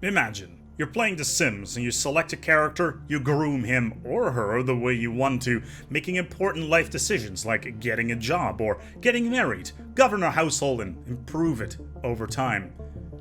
Imagine, you're playing The Sims and you select a character, you groom him or her the way you want to, making important life decisions like getting a job or getting married, govern a household and improve it over time.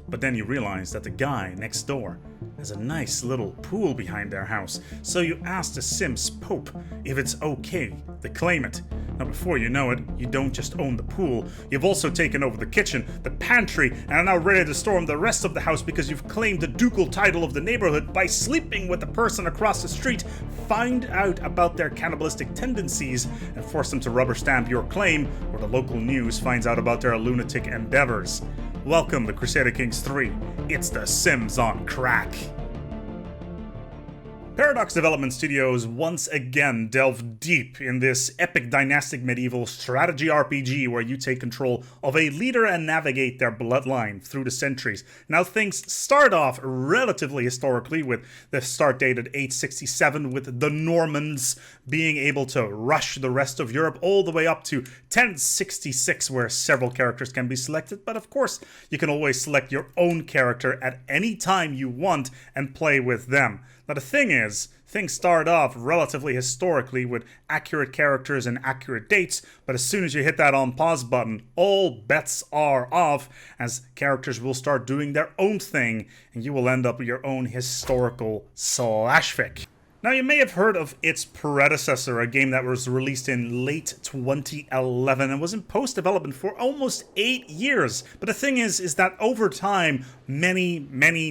But then you realize that the guy next door has a nice little pool behind their house, so you ask the Sims Pope if it's okay to claim it. Now before you know it, you don't just own the pool, you've also taken over the kitchen, the pantry, and are now ready to storm the rest of the house because you've claimed the ducal title of the neighborhood by sleeping with the person across the street, find out about their cannibalistic tendencies, and force them to rubber stamp your claim, or the local news finds out about their lunatic endeavors. Welcome to Crusader Kings 3. It's The Sims on crack. Paradox Development Studios once again delve deep in this epic dynastic medieval strategy RPG where you take control of a leader and navigate their bloodline through the centuries. Now things start off relatively historically with the start date at 867 with the Normans being able to rush the rest of Europe all the way up to 1066 where several characters can be selected, but of course you can always select your own character at any time you want and play with them. Now the thing is, things start off relatively historically with accurate characters and accurate dates, but as soon as you hit that on pause button, all bets are off as characters will start doing their own thing and you will end up with your own historical slashfic. Now you may have heard of its predecessor, a game that was released in late 2011 and was in post-development for almost 8 years. But the thing is that over time, many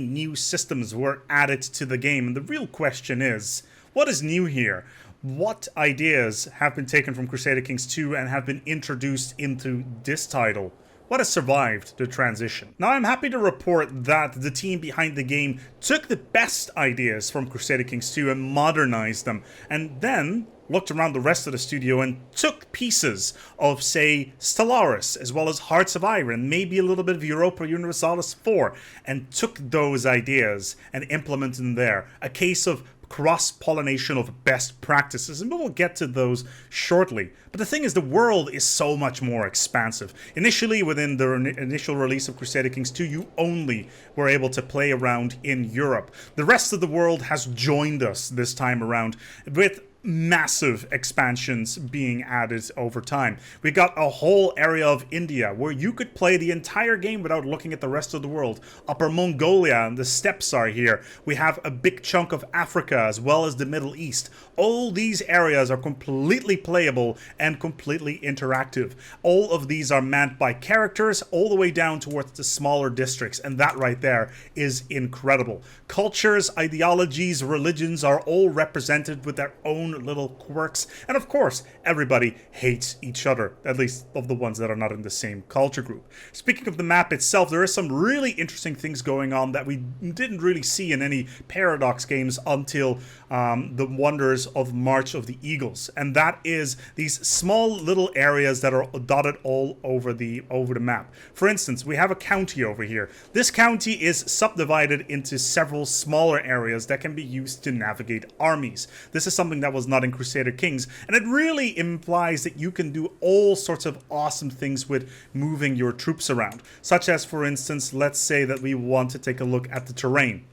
new systems were added to the game. And the real question is, what is new here? What ideas have been taken from Crusader Kings 2 and have been introduced into this title? What has survived the transition? Now I'm happy to report that the team behind the game took the best ideas from Crusader Kings 2 and modernized them, and then looked around the rest of the studio and took pieces of, say, Stellaris, as well as Hearts of Iron, maybe a little bit of Europa Universalis 4, and took those ideas and implemented them there. A case of cross-pollination of best practices, and we'll get to those shortly. But the thing is, the world is so much more expansive. Initially, within the initial release of Crusader Kings 2, you only were able to play around in Europe. The rest of the world has joined us this time around, with massive expansions being added over time. We got a whole area of India where you could play the entire game without looking at the rest of the world. Upper Mongolia and the steppes are here. We have a big chunk of Africa as well as the Middle East. All these areas are completely playable and completely interactive. All of these are manned by characters all the way down towards the smaller districts, and that right there is incredible. Cultures, ideologies, religions are all represented with their own little quirks, and of course everybody hates each other, at least of the ones that are not in the same culture group. Speaking of the map itself, there is some really interesting things going on that we didn't really see in any Paradox games until the Wonders of March of the Eagles, and that is these small little areas that are dotted all over the map. For instance, we have a county over here. This county is subdivided into several smaller areas that can be used to navigate armies. This is something that was not in Crusader Kings, and it really implies that you can do all sorts of awesome things with moving your troops around, such as, for instance, let's say that we want to take a look at the terrain.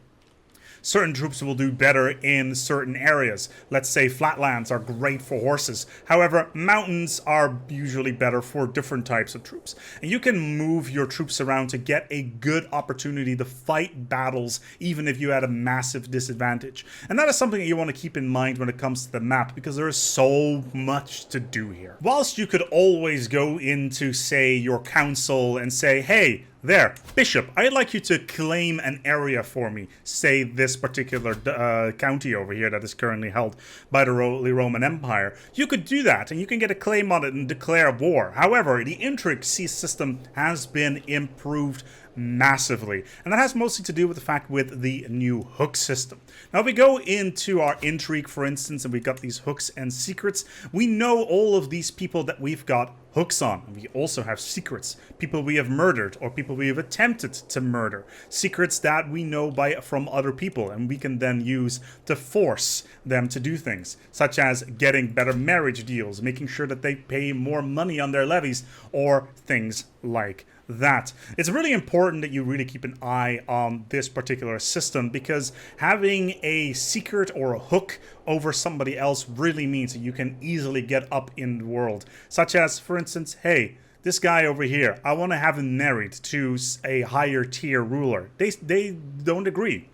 Certain troops will do better in certain areas. Let's say flatlands are great for horses. However, mountains are usually better for different types of troops. And you can move your troops around to get a good opportunity to fight battles, even if you had a massive disadvantage. And that is something that you want to keep in mind when it comes to the map, because there is so much to do here. Whilst you could always go into, say, your council and say, hey, there, Bishop, I'd like you to claim an area for me, say this particular county over here that is currently held by the Holy Roman Empire. You could do that, and you can get a claim on it and declare war. However, the Intrigue system has been improved massively, and that has mostly to do with the fact with the new hook system. Now if we go into our Intrigue, for instance, and we've got these hooks and secrets, we know all of these people that we've got hooks on. We also have secrets, people we have murdered or people we have attempted to murder, secrets that we know from other people, and we can then use to force them to do things, such as getting better marriage deals, making sure that they pay more money on their levies, or things like that. It's really important that you really keep an eye on this particular system, because having a secret or a hook over somebody else really means that you can easily get up in the world. Such as, for instance, hey, this guy over here, I want to have him married to a higher tier ruler. They don't agree.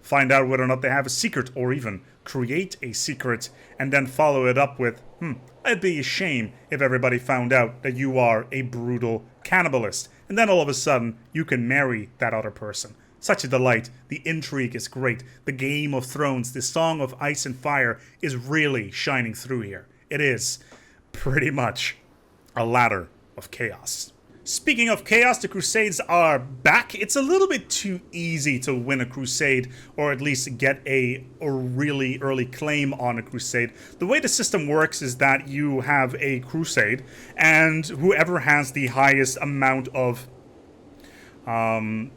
Find out whether or not they have a secret, or even create a secret and then follow it up with, it'd be a shame if everybody found out that you are a brutal cannibalist. And then all of a sudden, you can marry that other person. Such a delight. The intrigue is great. The Game of Thrones, the Song of Ice and Fire is really shining through here. It is pretty much a ladder of chaos. Speaking of chaos, the Crusades are back. It's a little bit too easy to win a Crusade, or at least get a really early claim on a Crusade. The way the system works is that you have a Crusade, and whoever has the highest amount of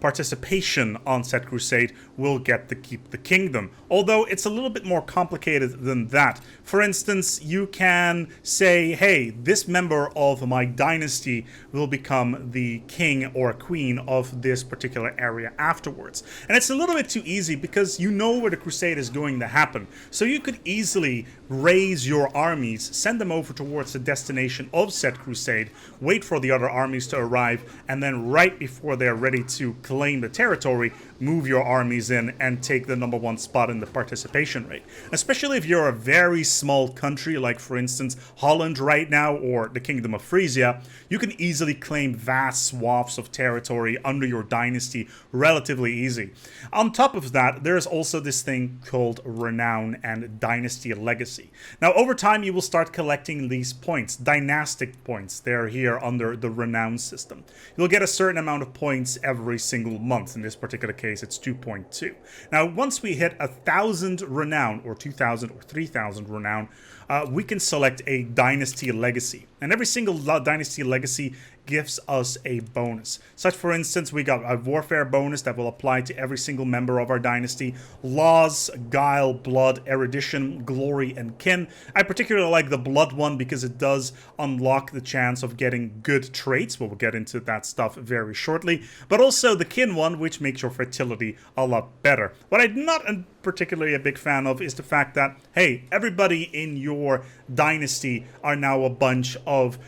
participation on said Crusade will get to keep the kingdom. Although it's a little bit more complicated than that. For instance, you can say, hey, this member of my dynasty will become the king or queen of this particular area afterwards. And it's a little bit too easy because you know where the Crusade is going to happen. So you could easily raise your armies, send them over towards the destination of said Crusade, wait for the other armies to arrive, and then right before they're ready to claim the territory, move your armies in and take the #1 spot in the participation rate. Especially if you're a very small country, like for instance Holland right now, or the Kingdom of Frisia, you can easily claim vast swaths of territory under your dynasty relatively easy. On top of that, there's also this thing called Renown and Dynasty Legacy. Now over time you will start collecting these points, dynastic points. They're here under the Renown system. You'll get a certain amount of points every single month. In this particular case, it's 2.2. Now, once we hit 1,000 renown, or 2,000 or 3,000 renown, we can select a Dynasty Legacy. And every single Dynasty Legacy gives us a bonus. Such, for instance, we got a Warfare bonus that will apply to every single member of our dynasty. Laws, Guile, Blood, Erudition, Glory, and Kin. I particularly like the Blood one because it does unlock the chance of getting good traits. We'll get into that stuff very shortly. But also the Kin one, which makes your fertility a lot better. What I'm not particularly a big fan of is the fact that, hey, everybody in your dynasty are now a bunch of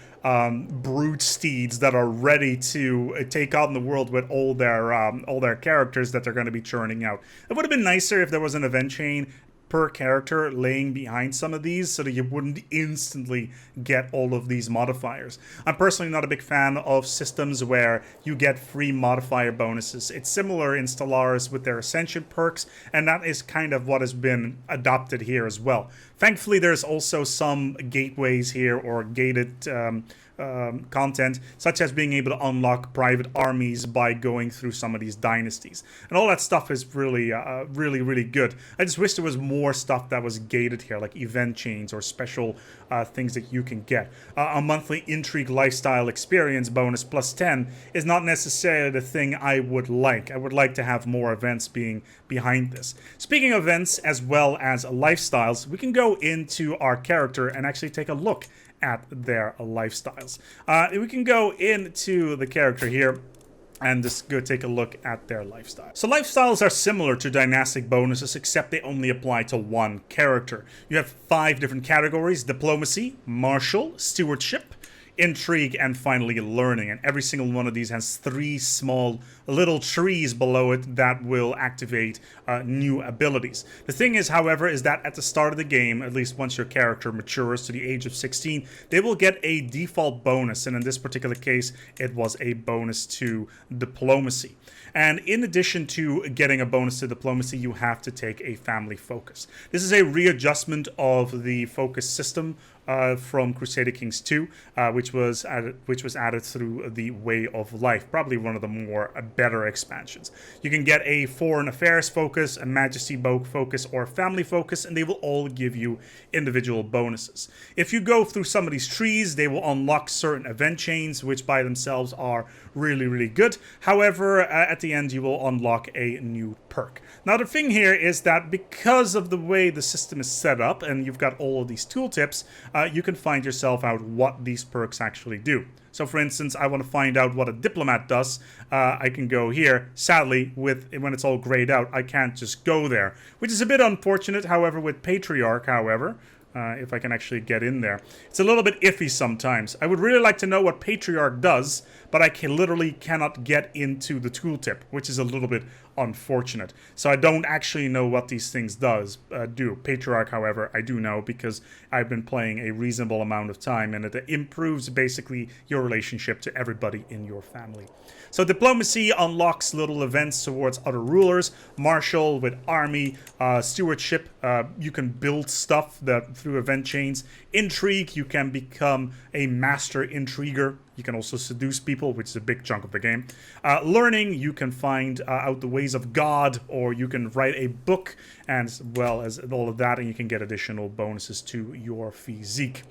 brute steeds that are ready to take on the world with all their characters that they're going to be churning out. It would have been nicer if there was an event chain per character laying behind some of these so that you wouldn't instantly get all of these modifiers. I'm personally not a big fan of systems where you get free modifier bonuses. It's similar in Stellaris with their Ascension perks, and that is kind of what has been adopted here as well. Thankfully, there's also some gateways here, or gated content, such as being able to unlock private armies by going through some of these dynasties. And all that stuff is really, really good. I just wish there was more stuff that was gated here, like event chains or special things that you can get. A monthly Intrigue lifestyle experience bonus plus 10 is not necessarily the thing I would like. I would like to have more events being behind this. Speaking of events as well as lifestyles, we can go into our character and actually take a look at their lifestyles. We can go into the character here and just go take a look at their lifestyle. So lifestyles are similar to dynastic bonuses, except they only apply to one character. You have 5 different categories: diplomacy, martial, stewardship, intrigue, and finally learning. And every single one of these has 3 small little trees below it that will activate new abilities. The thing is, however, is that at the start of the game, at least once your character matures to the age of 16, they will get a default bonus, and in this particular case it was a bonus to diplomacy. And in addition to getting a bonus to diplomacy, you have to take a family focus. This is a readjustment of the focus system from Crusader Kings 2, which was added through the Way of Life, probably one of the more better expansions. You can get a Foreign Affairs focus, a Majesty focus, or a Family focus, and they will all give you individual bonuses. If you go through some of these trees, they will unlock certain event chains, which by themselves are really, really good. However, at the end, you will unlock a new perk. Now, the thing here is that because of the way the system is set up, and you've got all of these tooltips, you can find yourself out what these perks actually do. So, for instance, I want to find out what a diplomat does. I can go here. Sadly, when it's all grayed out, I can't just go there, which is a bit unfortunate. However, with Patriarch, if I can actually get in there, it's a little bit iffy sometimes. I would really like to know what Patriarch does, but I literally cannot get into the tooltip, which is a little bit unfortunate. So I don't actually know what these things do. Patriarch, however, I do know because I've been playing a reasonable amount of time, and it improves basically your relationship to everybody in your family. So diplomacy unlocks little events towards other rulers. Marshal with army, stewardship, you can build stuff through event chains. Intrigue, you can become a master intriguer. You can also seduce people, which is a big chunk of the game. Learning, you can find out the ways of God, or you can write a book, and as well as all of that, and you can get additional bonuses to your physique.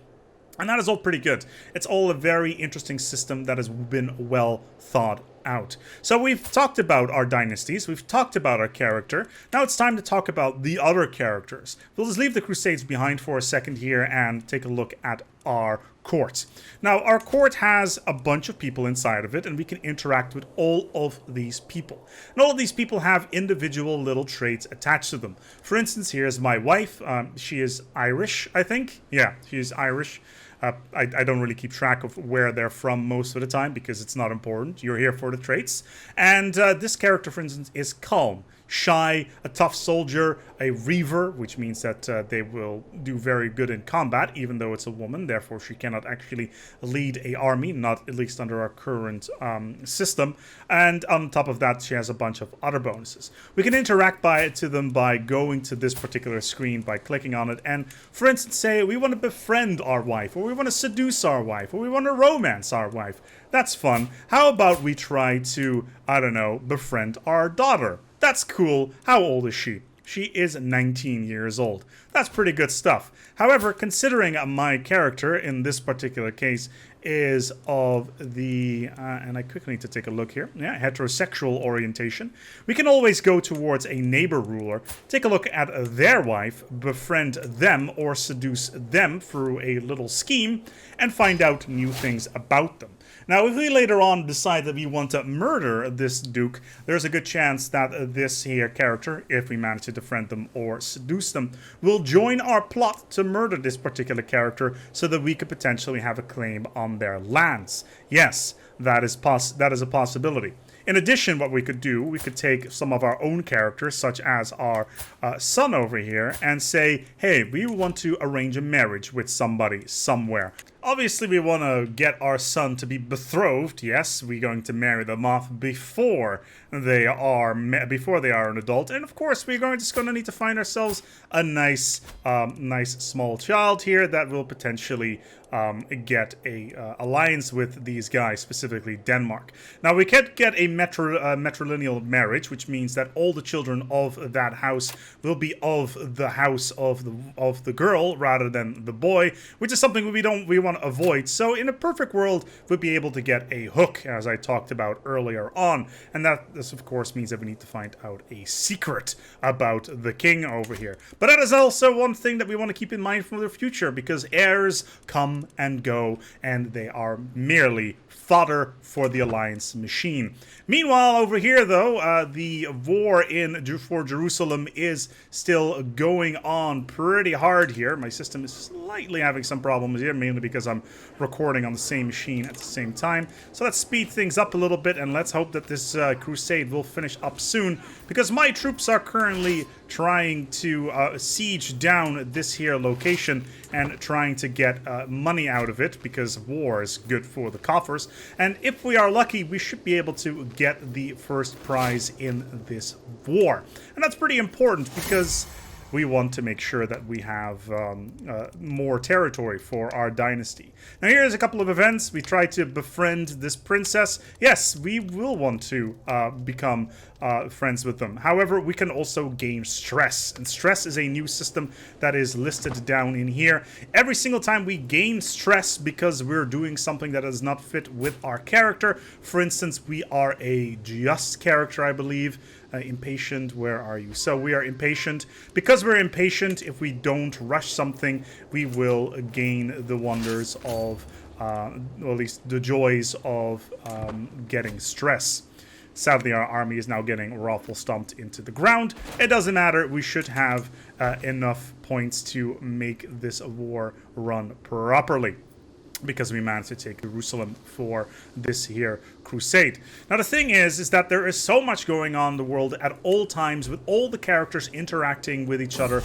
And that is all pretty good. It's all a very interesting system that has been well thought out. So we've talked about our dynasties, we've talked about our character. Now it's time to talk about the other characters. We'll just leave the Crusades behind for a second here and take a look at our court. Now, our court has a bunch of people inside of it, and we can interact with all of these people. And all of these people have individual little traits attached to them. For instance, here's my wife. She is Irish, I think. Yeah, she is Irish. I don't really keep track of where they're from most of the time because it's not important. You're here for the traits. And this character, for instance, is calm, shy, a tough soldier, a reaver, which means that they will do very good in combat, even though it's a woman. Therefore, she cannot actually lead an army, not at least under our current system. And on top of that, she has a bunch of other bonuses. We can interact to them by going to this particular screen, by clicking on it, and, for instance, say we want to befriend our wife, or we want to seduce our wife, or we want to romance our wife. That's fun. How about we try to, I don't know, befriend our daughter? That's cool. How old is she? She is 19 years old. That's pretty good stuff. However, considering my character in this particular case is of the, and I quickly need to take a look here, heterosexual orientation, we can always go towards a neighbor ruler, take a look at their wife, befriend them or seduce them through a little scheme, and find out new things about them. Now, if we later on decide that we want to murder this Duke, there's a good chance that this here character, if we manage to befriend them or seduce them, will join our plot to murder this particular character so that we could potentially have a claim on their lands. Yes, that is a possibility. In addition, what we could do, we could take some of our own characters, such as our son over here, and say, hey, we want to arrange a marriage with somebody somewhere. Obviously, we want to get our son to be betrothed. Yes, we're going to marry them off before they are an adult. And of course, we're just going to need to find ourselves a nice small child here that will potentially get a alliance with these guys, specifically Denmark. Now, we could get a matrilineal marriage, which means that all the children of that house will be of the house of the girl rather than the boy, which is something we want to avoid. So in a perfect world, we'd be able to get a hook, as I talked about earlier on, and this of course means that we need to find out a secret about the king over here. But that is also one thing that we want to keep in mind for the future, because heirs come and go, and they are merely fodder for the alliance machine. Meanwhile, over here, though, the war for Jerusalem is still going on pretty hard here. My system is slightly having some problems here, mainly because I'm recording on the same machine at the same time. So let's speed things up a little bit, and let's hope that this crusade will finish up soon, because my troops are currently trying to siege down this here location and trying to get money out of it, because war is good for the coffers. And if we are lucky, we should be able to get the first prize in this war. And that's pretty important, because we want to make sure that we have more territory for our dynasty. Now here's a couple of events. We try to befriend this princess. Yes, we will want to become friends with them. However, we can also gain stress, and stress is a new system that is listed down in here. Every single time we gain stress because we're doing something that does not fit with our character, for instance, we are a just character, I believe. Impatient, where are you? So we are impatient. Because we're impatient, if we don't rush something, we will gain the wonders of, or at least the joys of getting stress. Sadly, our army is now getting raffle stomped into the ground. It doesn't matter. We should have enough points to make this war run properly, because we managed to take Jerusalem for this here crusade. Now the thing is that there is so much going on in the world at all times, with all the characters interacting with each other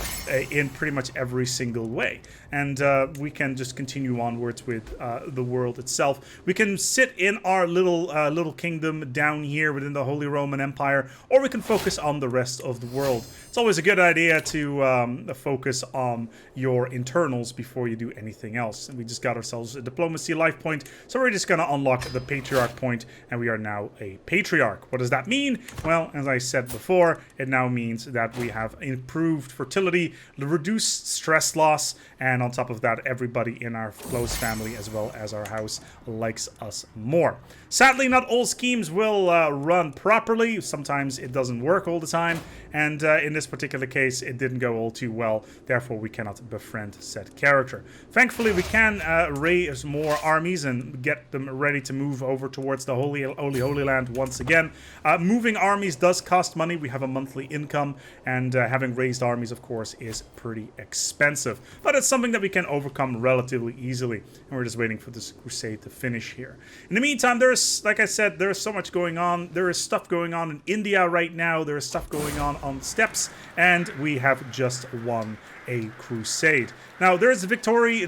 in pretty much every single way. And we can just continue onwards with the world itself. We can sit in our little kingdom down here within the Holy Roman Empire, or we can focus on the rest of the world. It's always a good idea to focus on your internals before you do anything else. And we just got ourselves a diplomacy life point, so we're just going to unlock the Patriarch point, and we are now a Patriarch. What does that mean? Well, as I said before, it now means that we have improved fertility, reduced stress loss, and on top of that, everybody in our close family as well as our house likes us more. Sadly, not all schemes will run properly. Sometimes it doesn't work all the time, and in this particular case, it didn't go all too well. Therefore, we cannot befriend said character. Thankfully, we can raise more armies and get them ready to move over towards the Holy Land once again. Moving armies does cost money. We have a monthly income, and having raised armies, of course, is pretty expensive. But it's something that we can overcome relatively easily, and we're just waiting for this crusade to finish here. In the meantime, there's, like I said, there's so much going on. There is stuff going on in India right now. There is stuff going on steppes, and we have just won a crusade. Now, there's the victory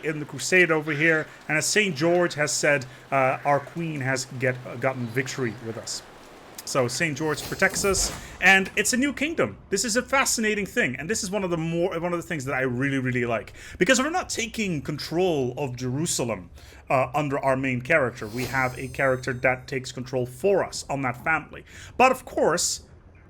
in the crusade over here, and as St. George has said, our queen has gotten victory with us. So St. George protects us, and it's a new kingdom. This is a fascinating thing, and this is one of the things that I really like, because we're not taking control of Jerusalem under our main character. We have a character that takes control for us on that family. But of course,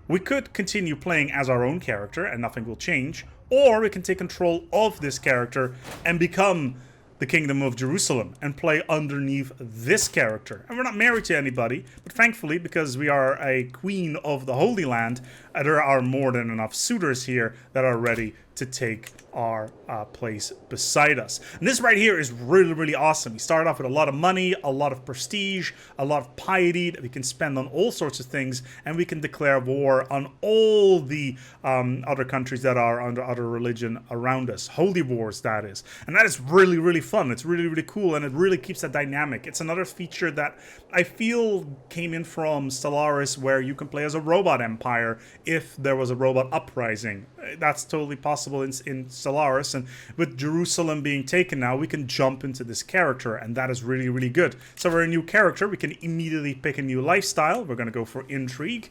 we could continue playing as our own character and nothing will change, or we can take control of this character and become the Kingdom of Jerusalem and play underneath this character. And we're not married to anybody, but thankfully, because we are a queen of the Holy Land, there are more than enough suitors here that are ready to take our place beside us. And this right here is really awesome. We start off with a lot of money, a lot of prestige, a lot of piety that we can spend on all sorts of things, and we can declare war on all the other countries that are under other religion around us. Holy wars, that is. And that is really fun. It's really cool, and it really keeps that dynamic. It's another feature that I feel came in from Stellaris, where you can play as a robot empire if there was a robot uprising. That's totally possible in Stellaris, and with Jerusalem being taken now, we can jump into this character, and that is really good. So we're a new character. We can immediately pick a new lifestyle. We're going to go for Intrigue,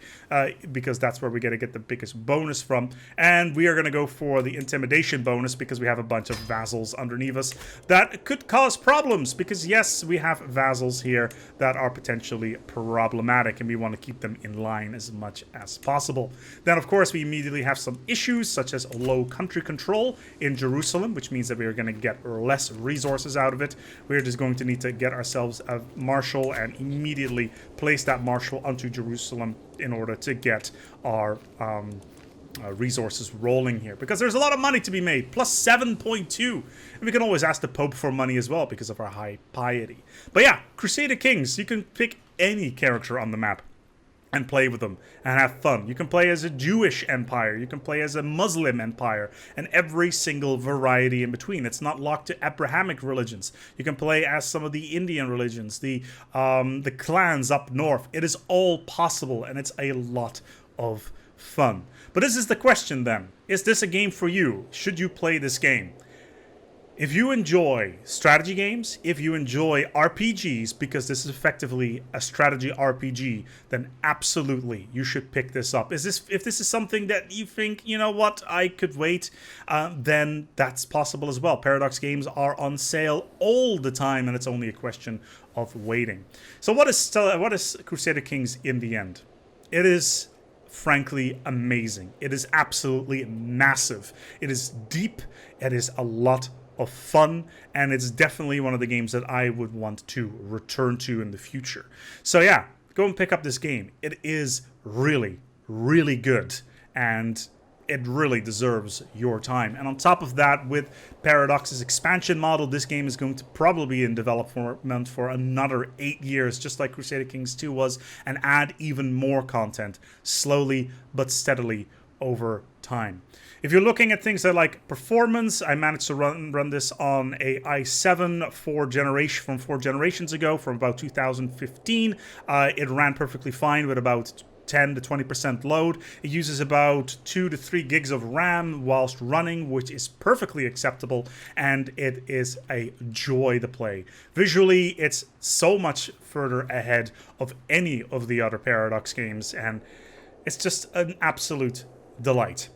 because that's where we're going to get the biggest bonus from, and we are going to go for the intimidation bonus because we have a bunch of vassals underneath us that could cause problems, because yes, we have vassals here that are potentially problematic, and we want to keep them in line as much as possible. Then of course we immediately have some issues such as low country control in Jerusalem, which means that we are going to get less resources out of it. We're just going to need to get ourselves a marshal and immediately place that marshal onto Jerusalem in order to get our resources rolling here, because there's a lot of money to be made, plus 7.2, and we can always ask the Pope for money as well because of our high piety. But yeah, Crusader Kings, you can pick any character on the map and play with them and have fun. You can play as a Jewish empire, you can play as a Muslim empire, and every single variety in between. It's not locked to Abrahamic religions. You can play as some of the Indian religions, the clans up north. It is all possible, and it's a lot of fun. But this is the question then. Is this a game for you? Should you play this game? If you enjoy strategy games, if you enjoy RPGs, because this is effectively a strategy RPG, then absolutely you should pick this up. If this is something that you think, you know what, I could wait, then that's possible as well. Paradox games are on sale all the time, and it's only a question of waiting. So what is Crusader Kings in the end? It is frankly amazing. It is absolutely massive. It is deep. It is a lot of fun, and it's definitely one of the games that I would want to return to in the future. So yeah, go and pick up this game. It is really, really good, and it really deserves your time. And on top of that, with Paradox's expansion model, this game is going to probably be in development for another 8 years, just like Crusader Kings 2 was, and add even more content slowly but steadily over time. If you're looking at things that like performance, I managed to run this on a i7 from 4 generations ago, from about 2015. It ran perfectly fine with about 10 to 20% load. It uses about 2 to 3 gigs of RAM whilst running, which is perfectly acceptable, and it is a joy to play. Visually, it's so much further ahead of any of the other Paradox games, and it's just an absolute delight.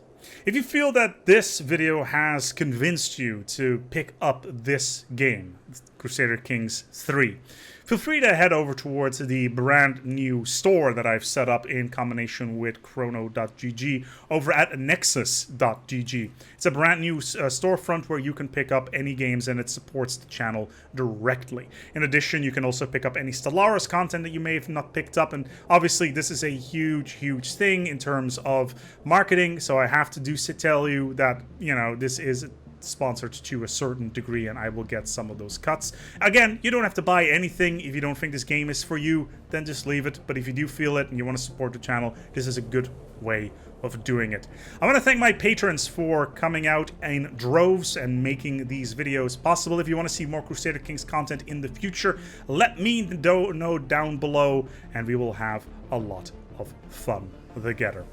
If you feel that this video has convinced you to pick up this game, Crusader Kings 3, feel free to head over towards the brand new store that I've set up in combination with chrono.gg over at nexus.gg. It's a brand new storefront where you can pick up any games, and it supports the channel directly. In addition, you can also pick up any Stellaris content that you may have not picked up, and obviously this is a huge thing in terms of marketing, so I have to tell you that, you know, this is sponsored to a certain degree, and I will get some of those cuts. Again, you don't have to buy anything. If you don't think this game is for you, then just leave it. But if you do feel it and you want to support the channel, this is a good way of doing it. I want to thank my patrons for coming out in droves and making these videos possible. If you want to see more Crusader Kings content in the future, let me know down below, and we will have a lot of fun together,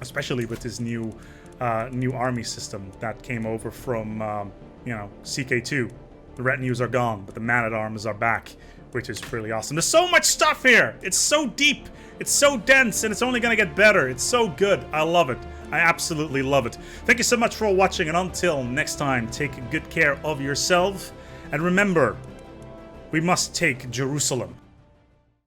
especially with this new army system that came over from, CK2. The retinues are gone, but the man-at-arms are back, which is really awesome. There's so much stuff here! It's so deep, it's so dense, and it's only gonna get better. It's so good. I love it. I absolutely love it. Thank you so much for watching, and until next time, take good care of yourself, and remember, we must take Jerusalem.